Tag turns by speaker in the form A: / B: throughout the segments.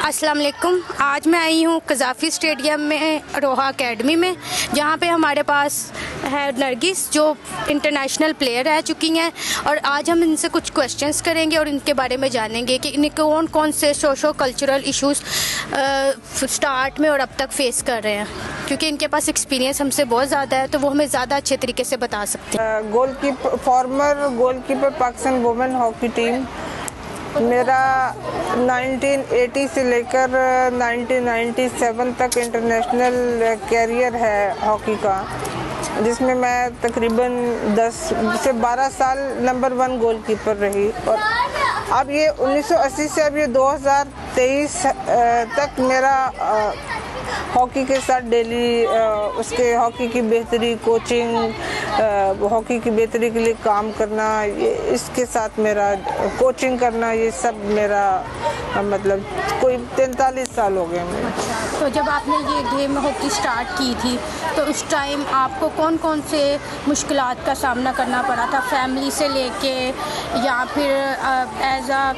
A: अस्सलाम वालेकुम। आज मैं आई हूँ कज़ाफ़ी स्टेडियम में रोहा एकेडमी में, जहाँ पे हमारे पास है नरगिस जो इंटरनेशनल प्लेयर रह चुकी हैं, और आज हम इनसे कुछ क्वेश्चंस करेंगे और इनके बारे में जानेंगे कि इन्हें कौन कौन से सोशो कल्चरल इश्यूज़ स्टार्ट में और अब तक फेस कर रहे हैं, क्योंकि इनके पास एक्सपीरियंस हमसे बहुत ज़्यादा है, तो वो हमें ज़्यादा अच्छे तरीके से बता सकते हैं।
B: Farmer goalkeeper Pakistan women hockey team. मेरा 1980 से लेकर 1997 तक इंटरनेशनल कैरियर है हॉकी का, जिसमें मैं तकरीबन 10 से 12 साल नंबर 1 गोलकीपर रही। और अब ये 1980 से अब ये 2023 तक मेरा हॉकी के साथ डेली उसके हॉकी की बेहतरी, कोचिंग, हॉकी की बेहतरी के लिए काम करना, ये इसके साथ मेरा कोचिंग करना, ये सब मेरा मतलब कोई 43 साल हो गए मुझे।
A: तो जब आपने ये गेम हॉकी स्टार्ट की थी तो उस टाइम आपको कौन कौन से मुश्किलात का सामना करना पड़ा था, फैमिली से लेके या फिर एज आ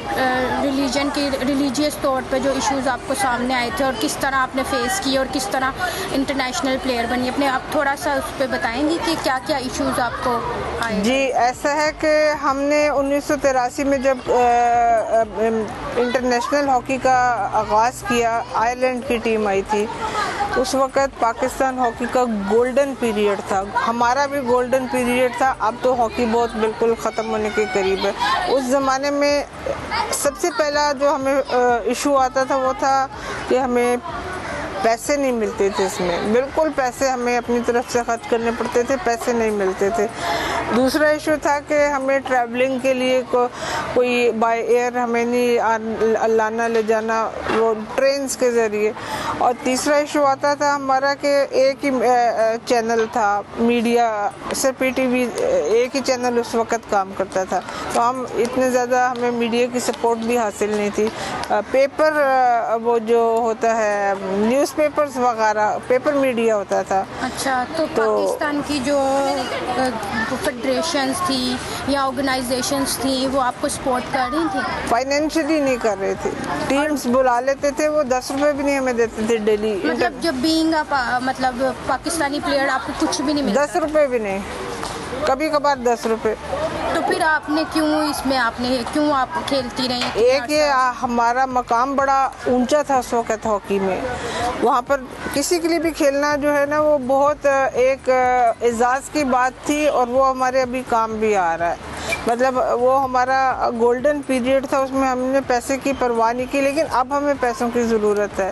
A: रिलीजियस तौर पे जो इश्यूज़ आपको सामने आए थे, और किस तरह आपने फेस किए और किस तरह इंटरनेशनल प्लेयर बनी? अपने आप थोड़ा सा उस पर बताएंगी कि क्या क्या इश्यूज़ आपको आए?
B: जी, ऐसा है कि हमने 1983 में जब इंटरनेशनल हॉकी का आगाज़ किया, आयरलैंड की टीम आई थी। उस वक़्त पाकिस्तान हॉकी का गोल्डन पीरियड था, हमारा भी गोल्डन पीरियड था। अब तो हॉकी बहुत बिल्कुल ख़त्म होने के करीब है। उस ज़माने में सबसे पहला जो हमें इशू आता था वो था कि हमें पैसे नहीं मिलते थे, इसमें बिल्कुल पैसे हमें अपनी तरफ से खर्च करने पड़ते थे, पैसे नहीं मिलते थे। दूसरा इशू था कि हमें ट्रैवलिंग के लिए कोई बाय एयर हमें नहीं लाना ले जाना, वो ट्रेन्स के ज़रिए। और तीसरा इशू आता था हमारा कि एक ही चैनल था मीडिया, सिर्फ PTV एक ही चैनल उस वक़्त काम करता था, तो हम इतने ज़्यादा हमें मीडिया की सपोर्ट भी हासिल नहीं थी। पेपर वो जो होता है न्यूज़पेपर्स वगैरह, पेपर मीडिया होता था।
A: अच्छा, तो पाकिस्तान की जो फेडरेशंस थी या ऑर्गेनाइजेशंस थी वो आपको सपोर्ट कर रही थी?
B: फाइनेंशियली नहीं कर रहे थे, टीम्स बुला लेते थे, वो 10 रुपए भी नहीं हमें देते थे डेली।
A: मतलब जब बीइंग मतलब पाकिस्तानी प्लेयर आपको कुछ भी नहीं मिलता?
B: 10 रुपए भी नहीं, कभी कभार 10 रुपए।
A: तो फिर आपने क्यों आप खेलती रही?
B: एक ये हमारा मकाम बड़ा ऊंचा था उस वक़्त हॉकी में, वहाँ पर किसी के लिए भी खेलना जो है ना वो बहुत एक एजाज़ की बात थी, और वो हमारे अभी काम भी आ रहा है। मतलब वो हमारा गोल्डन पीरियड था, उसमें हमने पैसे की परवाह नहीं की, लेकिन अब हमें पैसों की ज़रूरत है।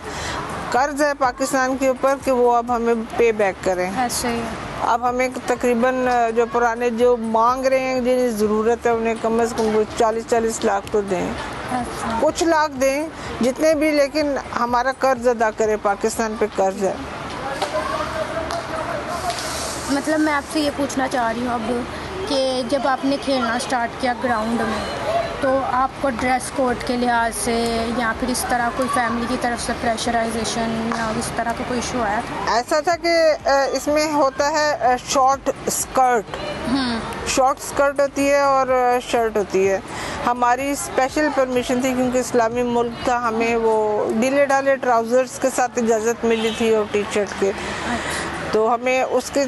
B: कर्ज है पाकिस्तान के ऊपर कि वो अब हमें पे बैक करें।
A: ऐसे ही
B: अब हमें तकरीबन जो पुराने जो मांग रहे हैं, जिन्हें ज़रूरत है, उन्हें कम से कम 40-40 लाख तो दें।
A: अच्छा।
B: कुछ लाख दें जितने भी, लेकिन हमारा कर्ज अदा करें, पाकिस्तान पे कर्ज है।
A: मतलब मैं आपसे ये पूछना चाह रही हूँ अब कि जब आपने खेलना स्टार्ट किया ग्राउंड में, तो आपको ड्रेस कोड के लिहाज से या फिर इस तरह कोई फैमिली की तरफ से प्रेशराइजेशन या इस तरह का कोई इशू आया था?
B: ऐसा था कि इसमें होता है शॉर्ट स्कर्ट होती है और शर्ट होती है। हमारी स्पेशल परमिशन थी क्योंकि इस्लामी मुल्क था, हमें वो ढीले ढाले ट्राउज़र्स के साथ इजाज़त मिली थी और टी-शर्ट के। तो हमें उसकी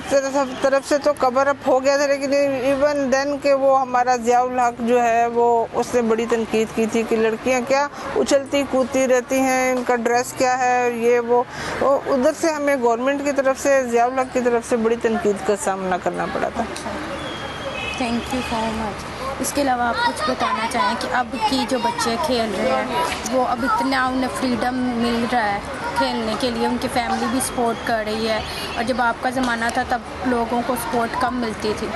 B: तरफ से तो कवर अप हो गया था, लेकिन इवन देन के वो हमारा ज़ियाउल हक जो है वो उसने बड़ी तनकीद की थी कि लड़कियां क्या उछलती कूदती रहती हैं, इनका ड्रेस क्या है, ये वो उधर से हमें गवर्नमेंट की तरफ से, ज़ियाउल हक की तरफ से बड़ी तनकीद का सामना करना पड़ा था।
A: Thank you so much. इसके अलावा आप कुछ बताना चाहें कि अब की जो बच्चे खेल रहे हैं वो अब इतना उन्हें फ्रीडम मिल रहा है खेलने के लिए, उनकी फैमिली भी सपोर्ट कर रही है, और जब आपका ज़माना था तब लोगों को सपोर्ट कम मिलती थी,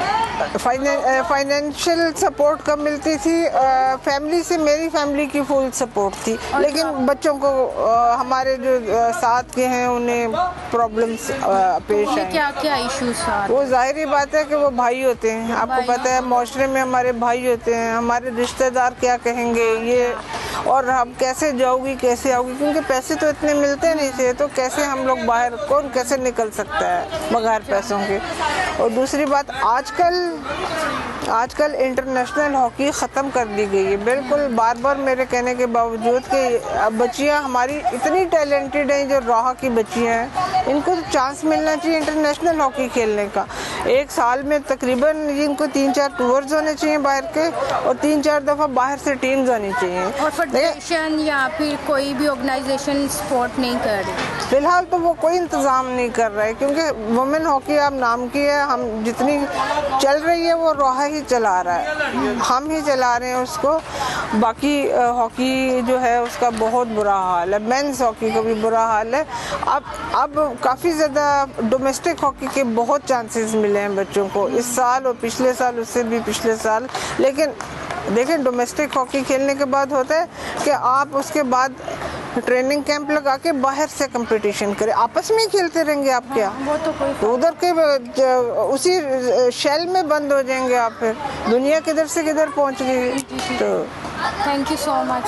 B: फाइनेंशियल सपोर्ट कम मिलती थी। फैमिली से मेरी फैमिली की फुल सपोर्ट थी, लेकिन बच्चों को हमारे जो साथ के हैं उन्हें प्रॉब्लम्स पेश आए।
A: क्या क्या इश्यूज?
B: वो जाहिर बात है कि वो भाई होते हैं, आपको पता है माशरे में हमारे भाई होते हैं, हमारे रिश्तेदार क्या कहेंगे ये, और हम कैसे जाओगी कैसे आओगी, क्योंकि पैसे तो इतने मिलते नहीं थे, तो कैसे हम लोग बाहर, कौन कैसे निकल सकता है बगैर पैसों के। और दूसरी बात, आजकल आजकल इंटरनेशनल हॉकी ख़त्म कर दी गई है बिल्कुल, बार बार मेरे कहने के बावजूद कि बच्चियां हमारी इतनी टैलेंटेड हैं, जो रोहा की बच्चियां हैं, इनको तो चांस मिलना चाहिए इंटरनेशनल हॉकी खेलने का। एक साल में तकरीबन इनको 3-4 टूर्स होने चाहिए बाहर के, और 3-4 दफ़ा बाहर से टीम्स आनी चाहिए।
A: और फेडरेशन या फिर कोई भी ऑर्गेनाइजेशन सपोर्ट नहीं कर रही
B: फिलहाल तो वो कोई इंतज़ाम नहीं कर रहा है, क्योंकि वुमेन हॉकी अब नाम की है, हम जितनी चल रही है वो रोहा ही चला रहा है, हम ही चला रहे हैं उसको। बाकी हॉकी जो है उसका बहुत बुरा हाल है, मेंस हॉकी का भी बुरा हाल है। अब काफ़ी ज़्यादा डोमेस्टिक हॉकी के बहुत चांसेस मिले हैं बच्चों को इस साल और पिछले साल, उससे भी पिछले साल। लेकिन देखें, डोमेस्टिक हॉकी खेलने के बाद होता है कि आप उसके बाद ट्रेनिंग कैंप लगा के बाहर से कंपटीशन करें, आपस में ही खेलते रहेंगे आप क्या?
A: वो तो कोई
B: तो उधर के उसी शेल में बंद हो जाएंगे आप, फिर दुनिया किधर से किधर पहुंच गई। तो
A: थैंक यू सो मच।